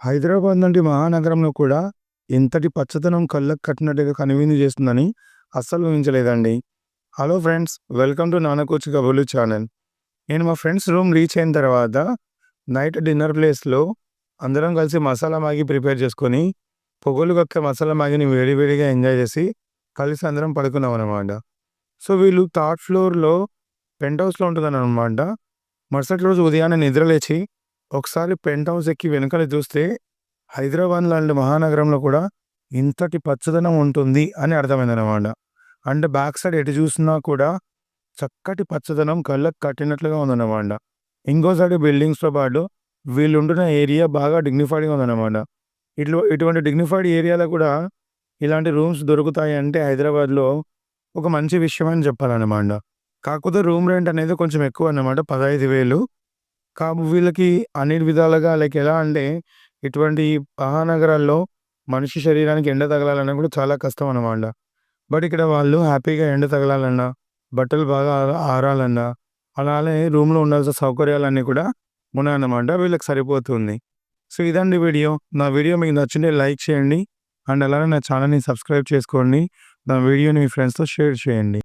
హైదరాబాద్ లాంటి మహానగరంలో కూడా ఇంతటి పచ్చదనం కళ్ళకు కట్టినట్టుగా కనువిందు చేస్తుందని అస్సలు ఊహించలేదండి. హలో ఫ్రెండ్స్, వెల్కమ్ టు నాన్నకోచి కబుర్లు ఛానల్. నేను మా ఫ్రెండ్స్ రూమ్ రీచ్ అయిన తర్వాత నైట్ డిన్నర్ ప్లేస్లో అందరం కలిసి మసాలా మ్యాగీ ప్రిపేర్ చేసుకొని పొగలు కక్క మసాలా మ్యాగీని వేడివేడిగా ఎంజాయ్ చేసి కలిసి అందరం పడుకున్నాం అనమాట. సో వీళ్ళు థర్డ్ ఫ్లోర్లో పెంట్ హౌస్లో ఉంటుందన్నమాట. మరుసటి రోజు ఉదయాన్నే నిద్రలేచి ఒకసారి పెంట్ హౌస్ ఎక్కి వెనకాల చూస్తే హైదరాబాద్ లాంటి మహానగరంలో కూడా ఇంతటి పచ్చదనం ఉంటుంది అని అర్థమైందనమాట. అంటే బ్యాక్ సైడ్ ఎటు చూసినా కూడా చక్కటి పచ్చదనం కళ్ళకు కట్టినట్లుగా ఉందన్నమాట. ఇంకో సైడ్ బిల్డింగ్స్తో పాటు వీళ్ళు ఉంటున్న ఏరియా బాగా డిగ్నిఫైడ్గా ఉందన్నమాట. ఇటువంటి డిగ్నిఫైడ్ ఏరియాలో కూడా ఇలాంటి రూమ్స్ దొరుకుతాయి అంటే హైదరాబాద్లో ఒక మంచి విషయం అని చెప్పాలన్నమాట. కాకపోతే రూమ్ రెంట్ అనేది కొంచెం ఎక్కువ అన్నమాట, 15,000. వీళ్ళకి అన్ని విధాలుగా ఎలా అంటే ఇటువంటి మహానగరాల్లో మనిషి శరీరానికి ఎండ తగలాలన్నా కూడా చాలా కష్టం అన్నమాట. బట్ ఇక్కడ వాళ్ళు హ్యాపీగా ఎండ తగలాలన్నా, బట్టలు బాగా ఆరాలన్నా, అలానే రూమ్‌లో ఉండాల్సిన సౌకర్యాలన్నీ కూడా ఉన్నాయన్నమాట. వీళ్ళకి సరిపోతుంది. సో ఇదండి వీడియో. నా వీడియో మీకు నచ్చింటే లైక్ చేయండి. అండ్ అలానే నా ఛానల్‌ని సబ్స్క్రైబ్ చేసుకోండి. నా వీడియోని మీ ఫ్రెండ్స్‌తో షేర్ చేయండి.